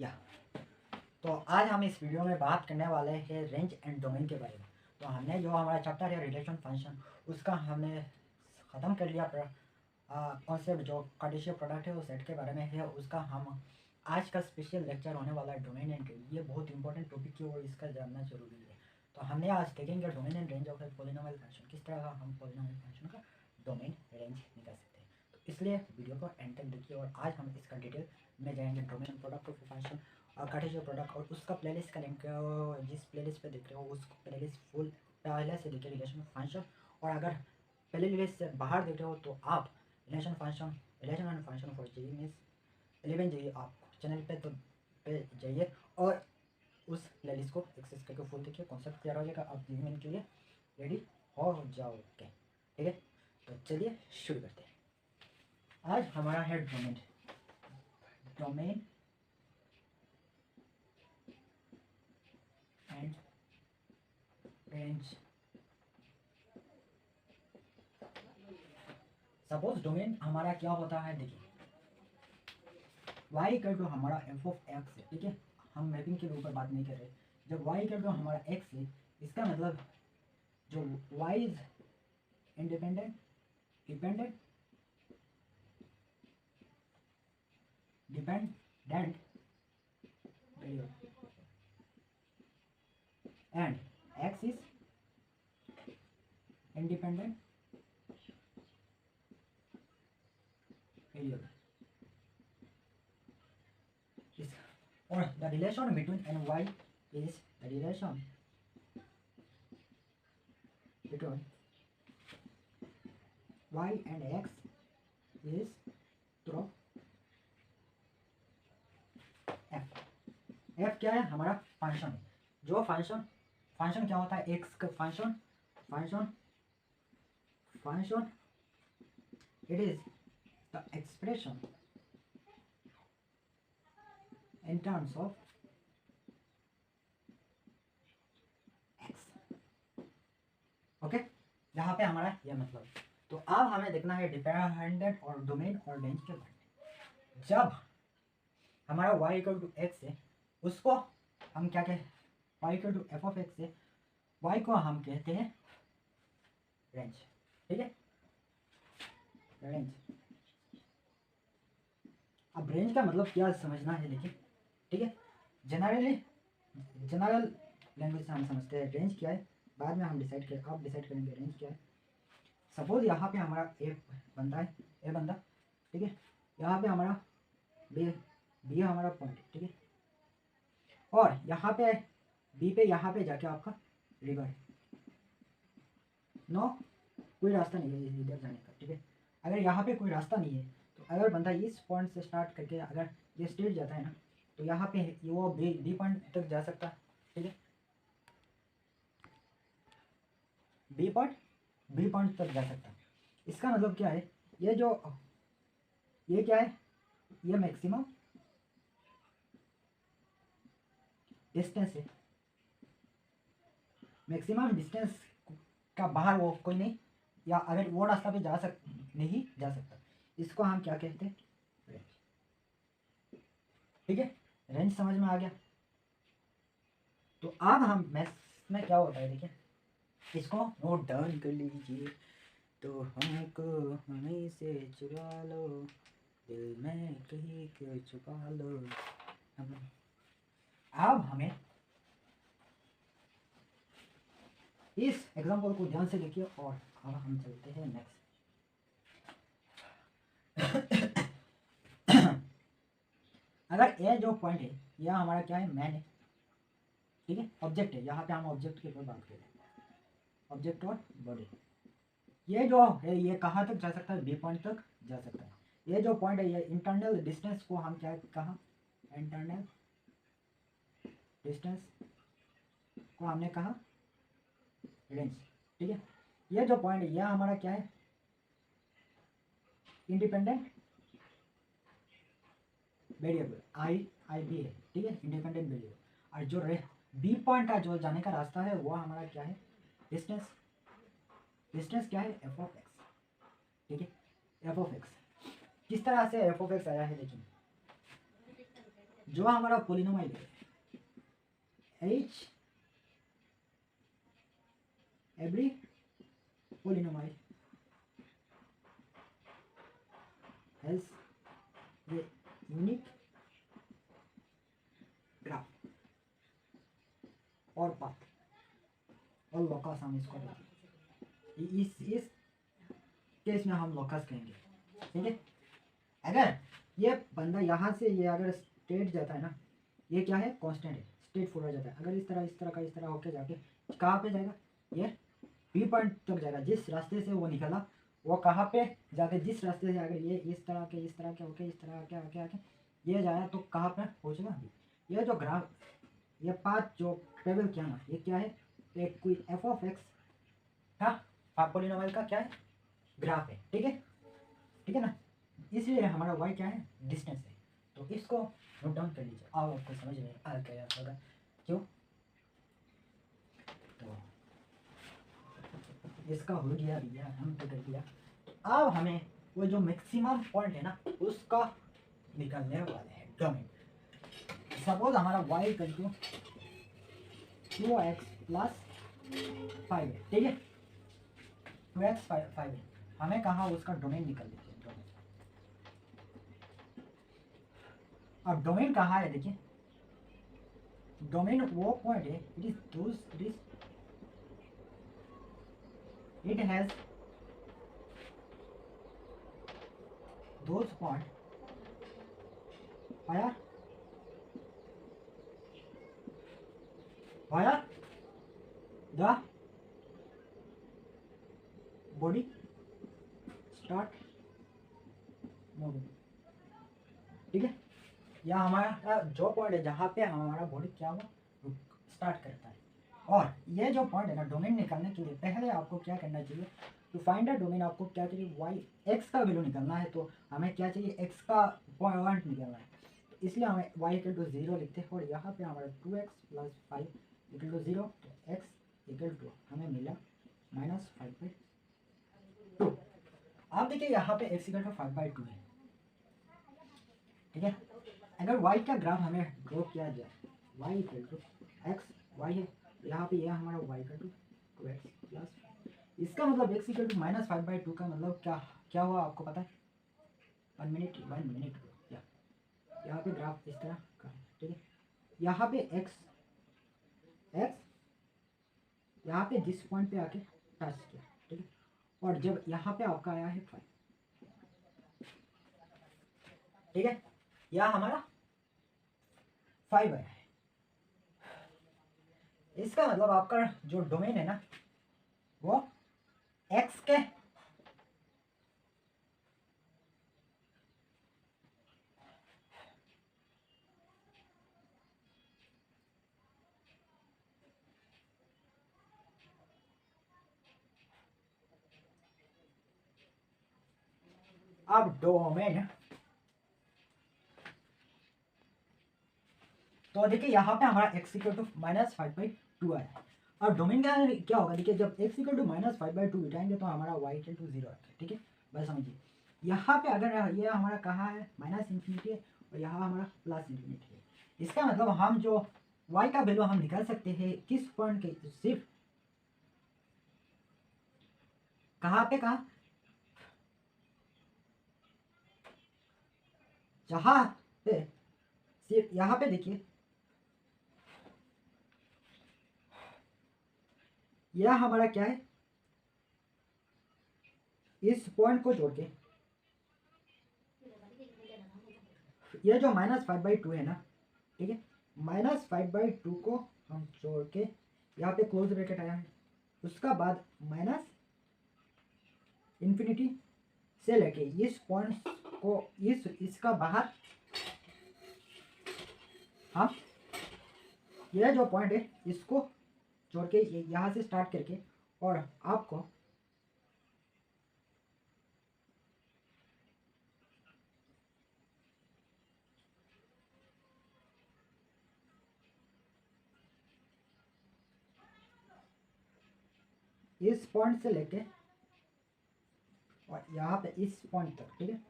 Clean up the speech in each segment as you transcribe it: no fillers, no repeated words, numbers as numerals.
या तो आज हम इस वीडियो में बात करने वाले हैं रेंज एंड डोमेन के बारे में। तो हमने जो हमारा चैप्टर है रिलेशन फंक्शन, उसका हमने ख़त्म कर लिया। कॉन्सेप्ट जो कार्टेशियन प्रोडक्ट है वो सेट के बारे में है, उसका हम आज का स्पेशल लेक्चर होने वाला है डोमेन एंड रेंज। ये बहुत इंपॉर्टेंट टॉपिक है और इसका जानना जरूरी है। तो हमने आज देखेंगे domain and range of a polynomial function, किस तरह का हम पॉलिनोमियल फंक्शन का डोमेन रेंज निकाल सकते हैं। तो इसलिए वीडियो को एंड तक देखिए और आज हम इसका डिटेल में जाएंगे। डोमेन प्रोडक्ट ऑफ फंक्शन और कार्टेशियन प्रोडक्ट और उसका प्लेलिस्ट का लिंक जिस प्लेलिस्ट पे देख रहे हो उसको प्लेलिस्ट फुल पहले से देखिए रिलेशन फंक्शन। और अगर पहले लिस्ट से बाहर देख रहे हो तो आप relation and function for JEE mains 11 जी आप चैनल पे तो पे जाइए और उस प्लेलिस्ट को एक्सेस करके फुल देखिए। कॉन्सेप्ट क्लियर हो जाएगा, आप जीवन के लिए रेडी हो जाओगे। ठीक है, तो चलिए शुरू करते हैं। आज हमारा है domain and range. Suppose domain हमारा क्या होता है, देखिए y इक्वल टू हमारा एफ ऑफ एक्स है। ठीक है, हम मैपिंग के ऊपर बात नहीं कर रहे। जब y इक्वल टू हमारा x है, इसका मतलब जो y is independent dependent dependent and x is independent variable is, or the relation between n y is the relation between y and x is through f। f क्या है, हमारा function है। जो फंक्शन क्या होता है, x का function it is the expression in terms of x। Okay, यहाँ पे हमारा यह मतलब। तो अब हमें देखना है डिपेंडेंट और डोमेन और रेंज के बारे में। जब हमारा y इक्वल टू एक्स है, उसको हम क्या कहते हैं, y equal to f of x है, y को हम कहते हैं रेंज। ठीक है, रेंज। अब रेंज का मतलब क्या समझना है, देखिए। ठीक है, जनरल लैंग्वेज से हम समझते हैं रेंज क्या है, बाद में हम डिसाइड करेंगे रेंज क्या है। सपोज यहाँ पे हमारा ए बंदा। ठीक है, यहाँ पे हमारा बी हमारा पॉइंट है। ठीक है, और यहाँ पे बी पे यहाँ पे जाके आपका रिवर है। नो कोई रास्ता नहीं है इधर जाने का। ठीक है, अगर यहाँ पे कोई रास्ता नहीं है तो अगर बंदा इस पॉइंट से स्टार्ट करके अगर ये स्ट्रेट जाता है ना, तो यहाँ पे वो बी पॉइंट तक जा सकता है। ठीक है, बी पॉइंट तक जा सकता है। इसका मतलब क्या है, ये क्या है, ये मैक्सिमम डिस्टेंस है। मैक्सिमम डिस्टेंस का बाहर वो कोई नहीं, या अगर वो रास्ता पे नहीं जा सकता। इसको हम क्या कहते हैं, रेंज। ठीक है, रेंज समझ में आ गया। तो अब हम मैथ्स में क्या होता है, देखिए इसको नोट डाउन कर लीजिए। तो हमको हमें से चुरा लो, दिल में कहीं क्यों छुपा लो। अब हमें इस एग्जाम्पल को ध्यान से देखिए और अब हम चलते हैं नेक्स्ट। अगर ये जो पॉइंट है यह हमारा क्या है, मैन है। ठीक है, ऑब्जेक्ट है। यहाँ पे हम ऑब्जेक्ट के ऊपर बात करें, ऑब्जेक्ट और बॉडी। ये जो है ये कहाँ तक जा सकता है, बी पॉइंट तक जा सकता है। ये जो पॉइंट है ये इंटरनल डिस्टेंस को हम क्या कहा, इंटरनल डिस्टेंस को हमने कहा रेंज। ठीक है, ये जो पॉइंट है यह हमारा क्या है, इंडिपेंडेंट वेरिएबल आई बी है। ठीक है, इंडिपेंडेंट वेरिएबल। और जो बी पॉइंट का जो जाने का रास्ता है वो हमारा क्या है, डिस्टेंस क्या है, एफ ऑफ एक्स। ठीक है, एफ ऑफ एक्स किस तरह से एफ ऑफ एक्स आया है, देखिए जो हमारा पोलिनोमाइल है एच एवरी पोलिनोमाइल हैज ये यूनिक ग्राफ और पाथ और लोकस हम इसको देखेंगे। इस केस में हम लोकस कहेंगे, ठीक है। अगर ये बंदा यहाँ से ये अगर स्टेट जाता है ना, ये क्या है कांस्टेंट है, स्टेट फॉरवर्ड जाता है। अगर इस तरह होके जाके कहाँ पे जाएगा, ये बी पॉइंट तक जाएगा। जिस रास्ते से वो निकला वो कहाँ पे जाके, जिस रास्ते से अगर ये इस तरह के होके इस तरह के आके ये जाए तो कहाँ पे पहुँचेगा। ये जो ग्राफ, ये पाथ जो ट्रेवल किया ना, ये क्या है, एक कोई एफ ऑफ एक्स का पोलिनोमियल का क्या है, ग्राफ है, ठीक है ना। इसलिए हमारा y क्या है, डिस्टेंस है। तो इसको नोट डाउन कर लीजिए, अब आपको समझ में आ गया होगा क्यों। तो इसका हो गया भैया, हम तो कर दिया। अब हमें वो जो मैक्सिमम पॉइंट है ना उसका निकालने वाले हैं डोमेन। सपोज हमारा y equal to 2x plus 5 है, ठीक है। 2x 5 है, हमें कहा उसका डोमेन निकाल लीजिए। अब डोमेन कहाँ है, देखिए डोमेन वो पॉइंट है, it has those point via the body start moving, ठीक है। या हमारा जो पॉइंट है जहाँ पे हमारा बॉडी क्या हुआ स्टार्ट करता है। और ये जो पॉइंट है ना, डोमेन निकालने के लिए पहले आपको क्या करना चाहिए, टू फाइंड अ डोमेन आपको क्या चाहिए, वाई एक्स का वैल्यू निकालना है। तो हमें क्या चाहिए, एक्स का पॉइंट निकालना है। तो इसलिए हमें वाई इक्वल टू 0 लिखते हैं, और यहाँ पे हमारा 2x प्लस 5 इक्वल टू 0, तो एक्स इक्वल टू हमें मिला -5/2। आप देखिए यहाँ पे एक्स इक्वल टू 5/2 है, ठीक है। अगर y का ग्राफ हमें ड्रॉ किया जाए, y equal to x, y है यहाँ पे, यह हमारा y equal to 2x plus, इसका मतलब x इक्वल टू -5/2 का मतलब क्या हुआ आपको पता है, 1 मिनट यहाँ पे ग्राफ इस तरह का, ठीक है। यहाँ पे x यहाँ पे जिस पॉइंट पे आके टच किया, ठीक है। और जब यहाँ पे आपका आया है 5, ठीक है, यह हमारा 5 आया है। इसका मतलब आपका जो डोमेन है ना वो x के अब डोमेन, तो देखिए यहाँ पे हमारा x इक्वल टू -5/2 आया है। अब डोमेन क्या होगा, देखिए जब x इक्वल टू -5/2 बिठाएंगे तो हमारा y इक्वल टू 0 आएगा, ठीक है। बस समझिए यहाँ पे अगर ये हमारा कहाँ है, -इन्फिनिटी है, और यहाँ हमारा +इन्फिनिटी है। इसका मतलब हम जो y का वैल्यू हम निकाल सकते हैं किस पॉइंट के, सिर्फ कहाँ पे, जहाँ पे सिर्फ यहाँ पे देखिए, यह हमारा क्या है, इस पॉइंट को जोड़ के, यह जो -5/2 है ना, ठीक है, -5/2 को हम जोड़ के यहाँ पे क्लोज ब्रैकेट आया है, उसका बाद -इन्फिनिटी से लेके इस पॉइंट को इसका बाहर हम यह जो पॉइंट है इसको जोड़ के यहाँ से स्टार्ट करके, और आपको इस पॉइंट से लेके और यहाँ पे इस पॉइंट तक, ठीक है,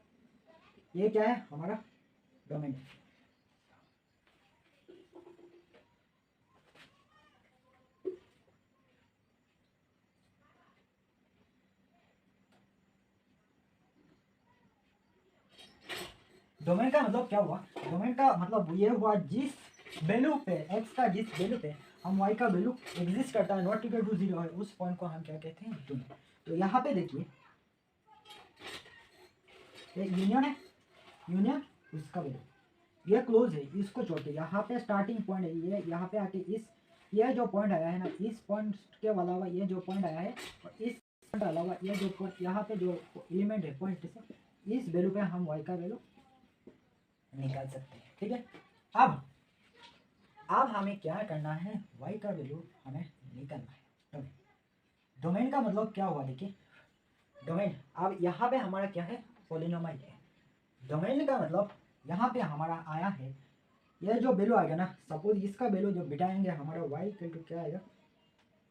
ये क्या है हमारा डोमेन है। डोमेन का मतलब क्या हुआ, डोमेन का मतलब ये हुआ जिस वैल्यू पे एक्स का जिस वैल्यू पे हम वाई का वैल्यू एग्जिस्ट करता है नॉट इक्वल टू जीरो है, उस पॉइंट को हम क्या कहते हैं, डोमेन। तो यहाँ पे देखिए ये यूनियन है, यूनियन उसका वैल्यू, ये क्लोज है, इसको छोड़ के यहाँ पे स्टार्टिंग पॉइंट है, ये यहाँ पे आके इस ये जो पॉइंट आया है ना, इस पॉइंट के अलावा ये जो पॉइंट आया है और इस पॉइंट अलावा ये जो पॉइंट यहाँ पे जो एलिमेंट है पॉइंट से, इस वैल्यू पे हम वाई का वैल्यू निकाल सकते हैं। ठीक है, अब हमें क्या करना है, वाई का वैल्यू हमें निकालना है। डोमेन, डोमेन का मतलब क्या हुआ देखिए, डोमेन अब यहाँ पे हमारा क्या है, पॉलिनोमियल है। डोमेन का मतलब यहाँ पे हमारा आया है, ये जो वैल्यू आएगा ना, सपोज इसका वैल्यू जब बिठाएंगे हमारा वाई इक्वल टू क्या आएगा,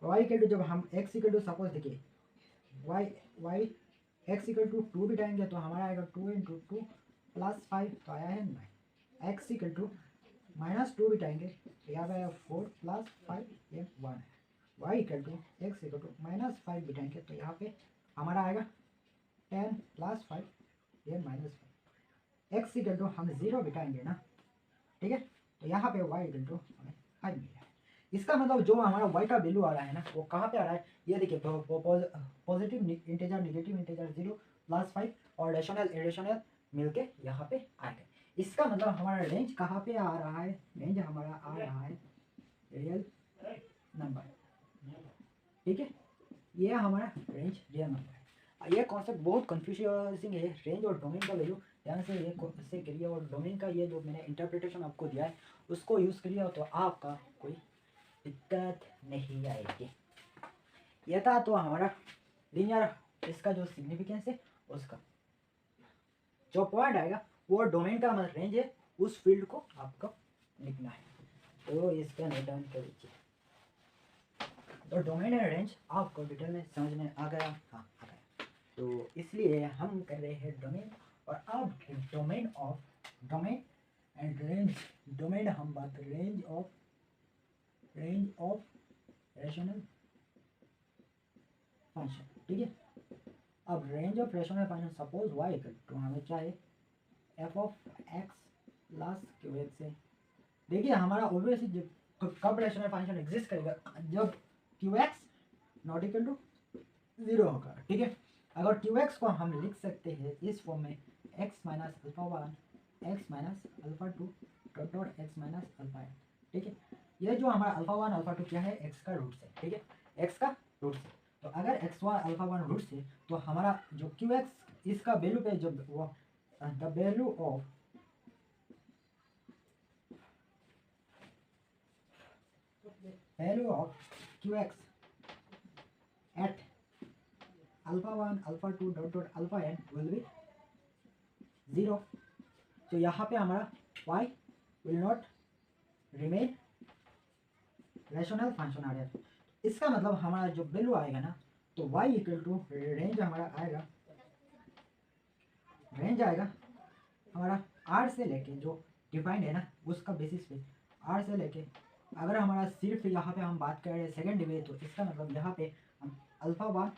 वाई इक्वल टू जब हम एक्स इक्वल टू सपोज देखिए वाई एक्स इक्वल टू 2 बिठाएंगे तो हमारा आएगा 2 इंटू 2 प्लस 5, तो आया है 9। एक्स इक्वल टू -2 बिठाएंगे तो यहाँ पे आएगा 4 प्लस 5 ये 1 है। Y equal to x equal to -5 बिठाएंगे तो यहाँ पे हमारा आएगा 10 प्लस 5 ये -5। एक्स इक्वल टू हम 0 बिठाएंगे ना, ठीक है, तो यहाँ पे वाई इक्वल टू हमें 5 मिला है। इसका मतलब जो हमारा वाई का वैल्यू आ रहा है ना, वो कहाँ पे आ रहा है, ये देखिए positive integer negative integer 0 plus 5 और रेशनल इरेशनल मिलके यहाँ पे आएगा। इसका मतलब हमारा रेंज कहाँ पे आ रहा है, रेंज हमारा आ रहा है रियल नंबर। ठीक है, ये हमारा रेंज रियल नंबर है। ये कॉन्सेप्ट बहुत कंफ्यूजिंग है, रेंज और डोमेन का वैल्यू ध्यान से ये करिए, और डोमेन का ये जो मैंने इंटरप्रिटेशन आपको दिया है उसको यूज़ करिए तो आपका कोई दिक्कत नहीं आएगी। यह था तो हमारा लीनियर इसका जो सिग्निफिकेंस है, उसका जो पॉइंट आएगा वो डोमेन का मतलब रेंज है, उस फील्ड को आपको लिखना है। तो इसका नोट डाउन कर लीजिए। तो डोमेन एंड रेंज आपको डिटेल में समझ में आ गया, हाँ आ गया। तो इसलिए हम कर रहे हैं डोमेन, और अब डोमेन एंड रेंज। डोमेन हम बात रेंज ऑफ रेशनल फंक्शन, ठीक है। अब range of rational function suppose y equal to हमें क्या है, f of x plus q x है। देखिए हमारा ऑब्वियसली कब रेशनल फंक्शन एग्जिस्ट करेगा, जब q x not equal to 0 होगा, ठीक है। अगर क्यू एक्स को हम लिख सकते हैं इस फॉर्म में x minus alpha 1 x minus alpha 2 dot dot x minus alpha n, ठीक है। ये जो हमारा अल्फा 1 अल्फा 2 क्या है, एक्स का रूट्स है, ठीक है, एक्स का रूट्स है। तो अगर एक्स 1 अल्फा 1 रूट्स है तो हमारा जो क्यू एक्स इसका वैल्यू पे जब वो the value of q x at alpha 1 alpha 2 dot dot alpha n will be 0, तो यहाँ पे हमारा y will not remain rational function आ रहा है। इसका मतलब हमारा जो वैल्यू आएगा ना, तो y इक्वल टू रेंज हमारा आएगा, रेंज आएगा हमारा r से लेके जो डिफाइंड है ना उसका बेसिस पे r से लेके, अगर हमारा सिर्फ यहाँ पे हम बात कर रहे हैं सेकेंड डिग्री, तो इसका मतलब यहाँ पे हम अल्फा 1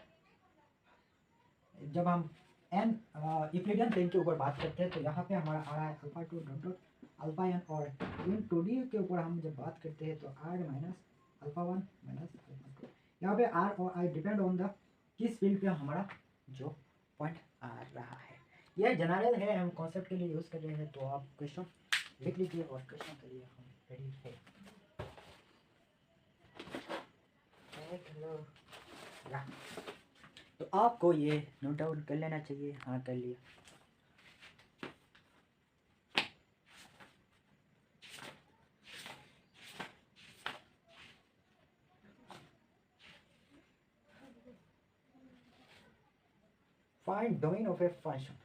जब हम एन यूक्लिडियन प्लेन के ऊपर बात करते हैं तो यहाँ पे हमारा आ रहा है alpha 2 dot dot alpha n, और इन 2D के ऊपर हम जब बात करते हैं तो r minus alpha 1 minus alpha 2, यहाँ पे r और i डिपेंड ऑन द किस फील्ड पे हमारा जो पॉइंट आ रहा है। यह जनरल है, हम कॉन्सेप्ट के लिए यूज़ कर रहे हैं। तो आप क्वेश्चन लिख लीजिए और क्वेश्चन के लिए हम रेडी है। तो आपको ये नोट डाउन कर लेना चाहिए, हाँ कर लिया। Find domain of a function.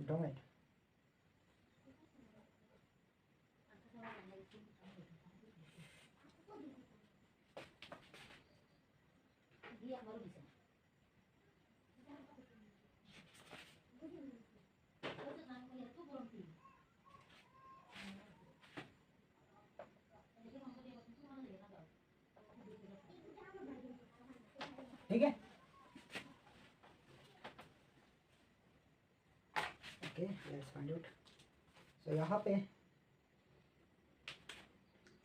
Domain. ठीक है, ओके लेट्स फाइंड आउट। सो यहाँ पे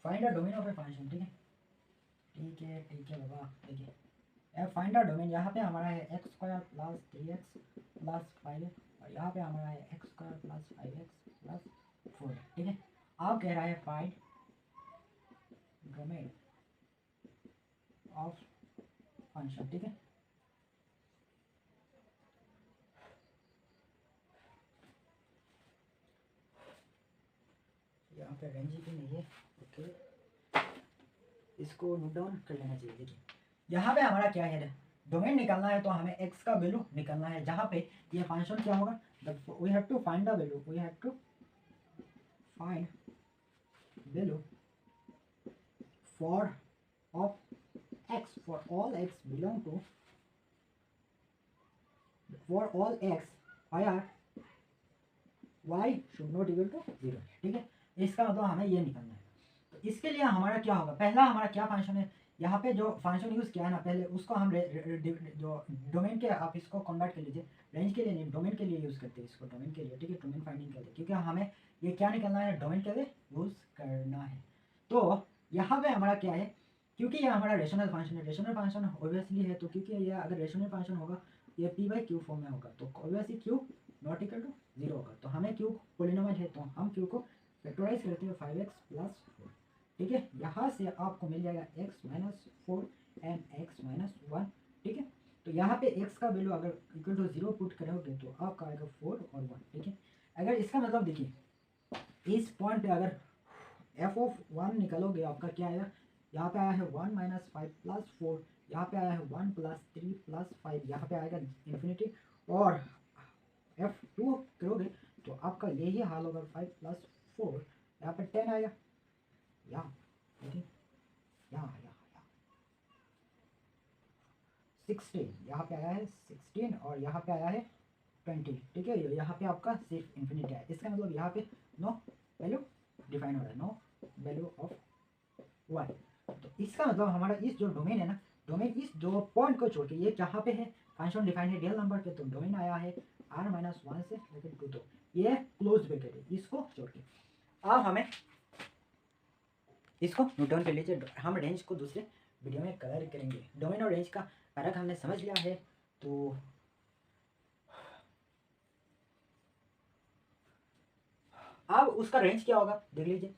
find a domain of a function, ठीक है बाबा। देखिए फाइंड अ डोमेन, यहाँ पे हमारा है x square plus 3x plus 5 और यहाँ पे हमारा है x square plus 5x plus 4, ठीक है। आप कह रहा है फाइंड डोमेन ऑफ फंक्शन, ठीक है। यहाँ पे रेंज भी नहीं है, ओके इसको नोट डाउन कर लेना चाहिए। देखिए यहाँ पे हमारा क्या है, डोमेन निकालना है तो हमें x का वैल्यू निकालना है, जहाँ पे ये फंक्शन क्या होगा, we have to find the value, we have to find value for of x for all x belong to for all x where y should not equal to 0, ठीक है। इसका मतलब हमें ये निकालना है। तो इसके लिए हमारा क्या होगा, पहला हमारा क्या फंक्शन है, यहाँ पे जो फंक्शन यूज़ किया है ना पहले उसको हम जो डोमेन के, आप इसको कन्वर्ट कर लीजिए, रेंज के लिए नहीं डोमेन के लिए यूज़ करते हैं इसको, डोमेन के लिए, ठीक है, डोमेन फाइंडिंग के लिए, क्योंकि हमें ये क्या निकलना है, डोमेन के लिए यूज़ करना है। तो यहाँ पे हमारा क्या है, क्योंकि ये हमारा रेशनल फंक्शन है, रेशनल फंक्शन ऑब्वियसली है, तो क्योंकि ये अगर रेशनल फंक्शन होगा ये p/q फॉर्म में होगा, तो obviously q not equal to 0 होगा। तो हमें q पॉलिनोमियल है तो हम q को फैक्टराइज करते हैं 5x प्लस 4, ठीक है। यहाँ से आपको मिल जाएगा x minus 4 and x minus 1, ठीक है। तो यहाँ पे x का वैल्यू अगर इक्वल टू 0 पुट करोगे तो आपका आएगा 4 और 1, ठीक है। अगर इसका मतलब देखिए इस पॉइंट पे अगर f(1) निकालोगे आपका क्या आएगा, यहाँ पे आया है 1 माइनस 5 प्लस 4, यहाँ पे आया है 1 प्लस 3 प्लस 5, यहाँ पे आएगा इन्फिनिटी, और f2 करोगे तो आपका यही हाल होगा 5 प्लस 4, यहाँ पे 10 आएगा, यहाँ देखिए यहाँ 16, यहाँ पे आया है 16 और यहाँ पे आया है 20, ठीक है। यहाँ पे आपका सिर्फ इन्फिनिटी है, इसका मतलब यहाँ पे नो वैल्यू डिफाइन हो रहा है, नो वैल्यू ऑफ y। तो इसका मतलब हमारा इस जो डोमेन है ना, डोमेन इस दो पॉइंट को छोड़ के, ये जहाँ पे है फंक्शन डिफाइन है रियल नंबर पे, तो डोमेन आया है r माइनस 1 से लेकर 2, तो ये क्लोज ब्रैकेट है, इसको छोड़ के। अब हमें इसको नोट डाउन कर लीजिए, हम रेंज को दूसरे वीडियो में कलर करेंगे। डोमेन और रेंज का फर्क हमने समझ लिया है, तो अब उसका रेंज क्या होगा देख लीजिए।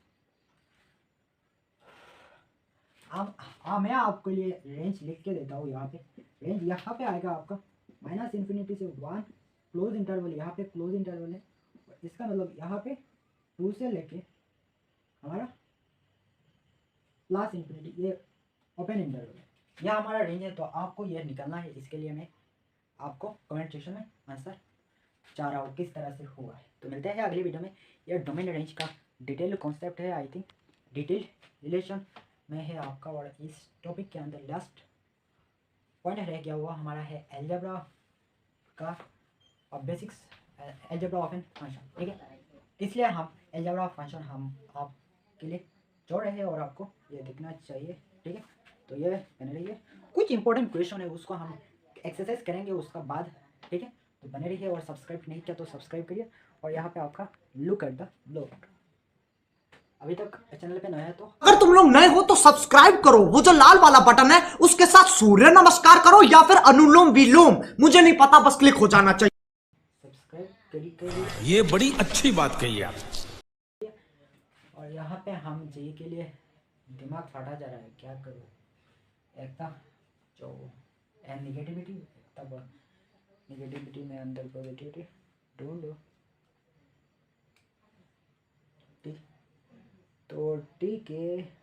मैं आपके लिए रेंज लिख के देता हूँ। यहाँ पे रेंज यहाँ पे आएगा आपका माइनस इन्फिनिटी से 1, क्लोज इंटरवल, यहाँ पे क्लोज इंटरवल है, इसका मतलब यहाँ पे 2 से लेके हमारा प्लस इन्फिनिटी, ये ओपन इंटरवल है, यह हमारा रेंज है। तो आपको यह निकालना है, इसके लिए मैं आपको कमेंट सेक्शन में आंसर चाह रहा हूँ किस तरह से हुआ है। तो मिलते हैं अगली वीडियो में। यह डोमेन रेंज का डिटेल कॉन्सेप्ट है, आई थिंक डिटेल रिलेशन में है आपका, और इस टॉपिक के अंदर लास्ट पॉइंट रह गया हुआ हमारा है एल्जेब्रा का basics, algebra of n function, ठीक है। इसलिए हम एल्जेब्रा ऑफ फंक्शन हम आपके लिए जोड़ रहे हैं और आपको ये दिखना चाहिए, ठीक है। तो ये बने रहिए, कुछ इंपॉर्टेंट क्वेश्चन है उसको हम एक्सरसाइज करेंगे उसका बाद, ठीक है। तो बने रहिए, और सब्सक्राइब नहीं किया तो सब्सक्राइब करिए, और यहाँ पे आपका लुक एट द ब्लॉग। अभी तक चैनल पे नया है तो अगर तुम लोग नए हो तो सब्सक्राइब करो, वो जो लाल वाला बटन है उसके साथ सूर्य नमस्कार करो या फिर अनुलोम विलोम, मुझे नहीं पता, बस क्लिक हो जाना चाहिए। सब्सक्राइब करिए। ये बड़ी अच्छी बात कही आप। और यहाँ पे हम जी के लिए दिमाग फाटा जा रहा है, क्या करूँ, एकता जो नेगेटिविटी, तब नेगेटिविटी में अंदर पॉजिटिविटी ढूंढो, ठीक। तो ठीक है।